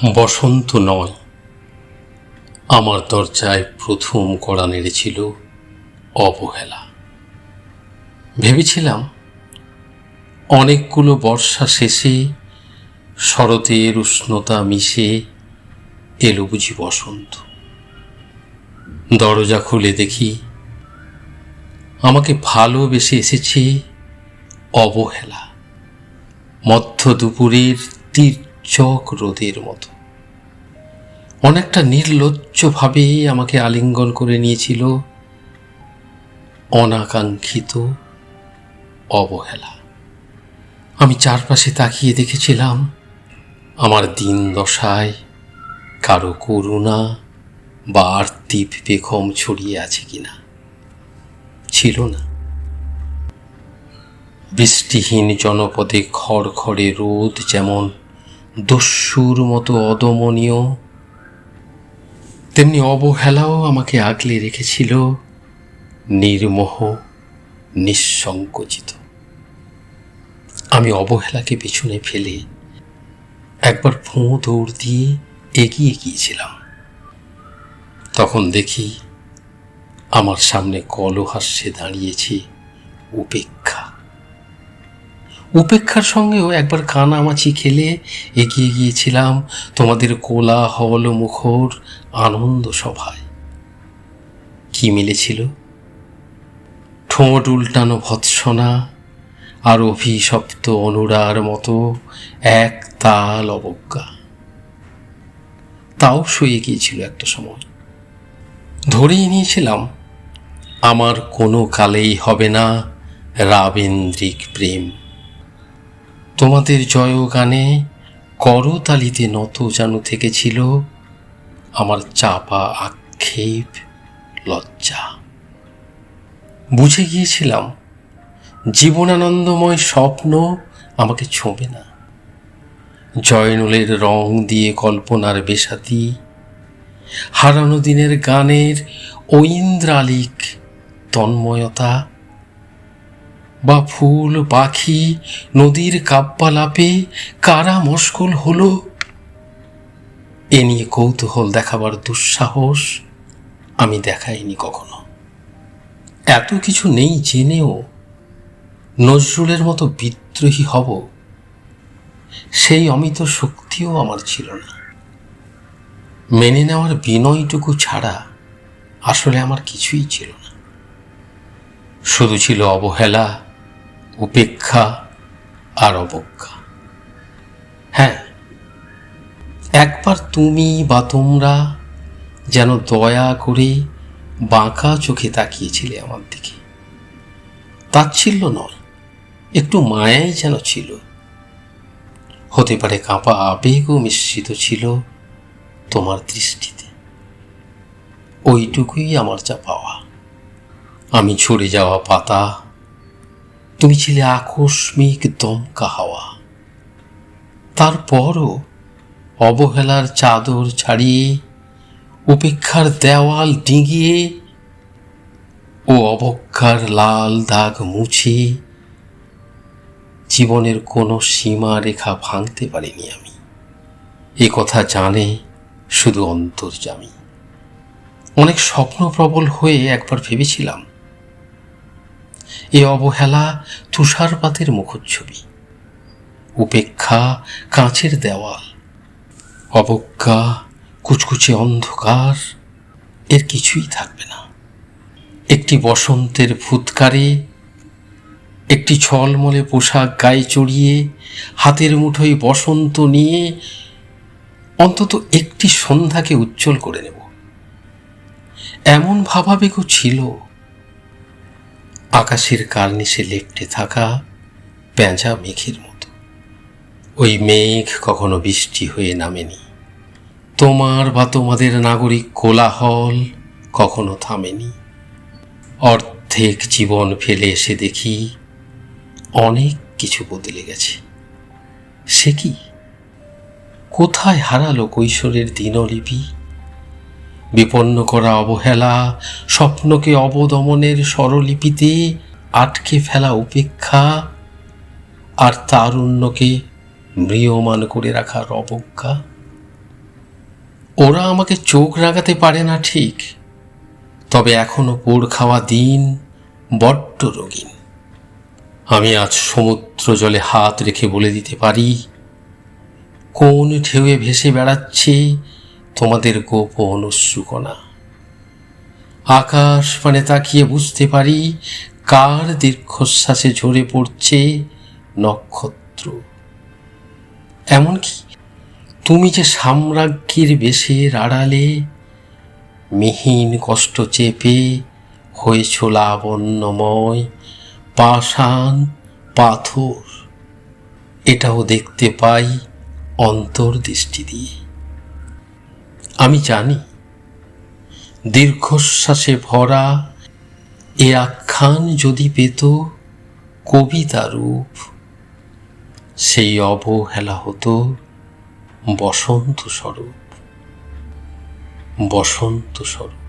বসন্ত নয়, আমার দরজায় প্রথম কড়া নেড়েছিল অবহেলা। ভেবেছিলাম অনেকগুলো বর্ষা শেষে শরতের উষ্ণতা মিশে এলো বুঝি বসন্ত। দরজা খুলে দেখি আমাকে ভালোবেসে এসেছে অবহেলা, মধ্য দুপুরের তীর্যক রোদের মতো। অনেকটা নির্লজ্জভাবে আমাকে আলিঙ্গন করে নিয়েছিল অনাকাঙ্ক্ষিত অবহেলা। আমি চারপাশে তাকিয়ে দেখেছিলাম আমার দিন দশায় কারো করুণা বা আর্তিব বেগম ছড়িয়ে আছে কিনা। ছিল না। বৃষ্টিহীন জনপদে খড়খড়ে রোদ যেমন দস্যুর মতো অদমনীয়, তেমনি অবহেলাও আমাকে আগলে রেখেছিল নির্মোহ, নিঃসংকোচিত। আমি অবহেলাকে পেছনে ফেলে একবার ফোঁ দৌড় দিয়ে এগিয়ে গিয়েছিলাম। তখন দেখি আমার সামনে কলহাস্যে দাঁড়িয়েছে উপেক্ষা। উপেক্ষার সঙ্গেও একবার কানামাছি খেলে এগিয়ে গিয়েছিলাম তোমাদের কোলাহল মুখর আনন্দ সভায়। কি মিলেছিল? ঠোঁট উল্টানো ভৎসনা আর অভিশপ্ত অনুরার মতো এক তাল অবজ্ঞা। তাও সয়ে গিয়েছিল একটা সময়। ধরেই নিয়েছিলাম আমার কোনো কালেই হবে না রাবেন্দ্রিক প্রেম। তোমাদের জয়গানে করতালিতে নত যেন থেকেছিল আমার চাপা আক্ষেপ, লজ্জা। বুঝে গিয়েছিলাম জীবনানন্দময় স্বপ্ন আমাকে ছোঁবে না। জয়নুলের রং দিয়ে কল্পনার বেসাতি, হারানো দিনের গানের ঐন্দ্রালিক তন্ময়তা, বা ফুল পাখি নদীর কাব্যালাপে কারা মশগুল হলো, এ নিয়ে কৌতূহল দেখাবার দুঃসাহস আমি দেখাইনি কখনো। এত কিছু নেই জেনেও নজরুলের মতো বিদ্রোহী হব, সেই অমিত শক্তিও আমার ছিল না। মেনে নেওয়ার বিনয়টুকু ছাড়া আসলে আমার কিছুই ছিল না। শুধু ছিল অবহেলা, উপেক্ষা আর অবজ্ঞা। হ্যাঁ, একবার তুমি বা তোমরা যেন দয়া করে বাঁকা চোখে তাকিয়েছিলে আমার দিকে। তাচ্ছিল্য নয়, একটু মায়াই যেন ছিল। হতে পারে কাঁপা আবেগও মিশ্রিত ছিল তোমার দৃষ্টিতে। ওইটুকুই আমার যা পাওয়া। আমি ঝরে যাওয়া পাতা, তুমি ছিলে আকস্মিক দমকা হাওয়া। তারপরও অবহেলার চাদর ছাড়িয়ে, উপেক্ষার দেওয়াল ডিঙিয়ে ও অবজ্ঞার লাল দাগ মুছে জীবনের কোনো সীমা রেখা ভাঙতে পারিনি আমি। এ কথা জানে শুধু অন্তর্যামী। অনেক স্বপ্নপ্রবল হয়ে একবার ভেবেছিলাম এ অবহেলা তুষারপাতের মুখচ্ছবি, উপেক্ষা কাঁচের দেওয়াল, অবজ্ঞা কুচকুচে অন্ধকার, এর কিছুই থাকবে না। একটি বসন্তের ফুৎকারে, একটি ছলমলে পোশাক গায়ে চড়িয়ে, হাতের মুঠোয় বসন্ত নিয়ে অন্তত একটি সন্ধ্যাকে উজ্জ্বল করে নেব, এমন ভাবাবেগও ছিল। আকাশের কার্নিশে লেপ্টে থাকা পেঁচা মেঘের মতো। ওই মেঘ কখনো বৃষ্টি হয়ে নামেনি। তোমার বা তোমাদের নাগরিক কোলাহল কখনো থামেনি। অর্ধেক জীবন ফেলে এসে দেখি অনেক কিছু বদলে গেছে। সে কি? কোথায় হারালো কৈশোরের দিনলিপি? বিপন্ন করা অবহেলা, স্বপ্নকে অবদমনের স্বরলিপিতে আটকে ফেলা উপেক্ষা, আর তারুণ্যকে ম্রিয়মান করে রাখার অবজ্ঞা। ওরা আমাকে চোখ রাগাতে পারে না ঠিক, তবে এখনো পোড় খাওয়া দিন বড্ড রঙিন। আমি আজ সমুদ্র জলে হাত রেখে বলে দিতে পারি, কোন ঢেউয়ে ভেসে বেড়াচ্ছে তোমাদের গোপন অশ্রুকণা। আকাশ মানে তাকিয়ে বুঝতে পারি, কার দীর্ঘশ্বাসে ঝরে পড়ছে নক্ষত্র। এমনকি তুমি যে সাম্রাজ্ঞীর বেশের আড়ালে মিহিন কষ্ট চেপে হয়েছ লাবণ্যময় পাষাণ পাথর, এটাও দেখতে পাই অন্তর্দৃষ্টি দিয়ে। আমি জানি দীর্ঘশ্বাসে ভরা এ আখ্যান যদি পেত কবিতা রূপ, সেই অবহেলা হতো বসন্ত স্বরূপ, বসন্ত স্বরূপ।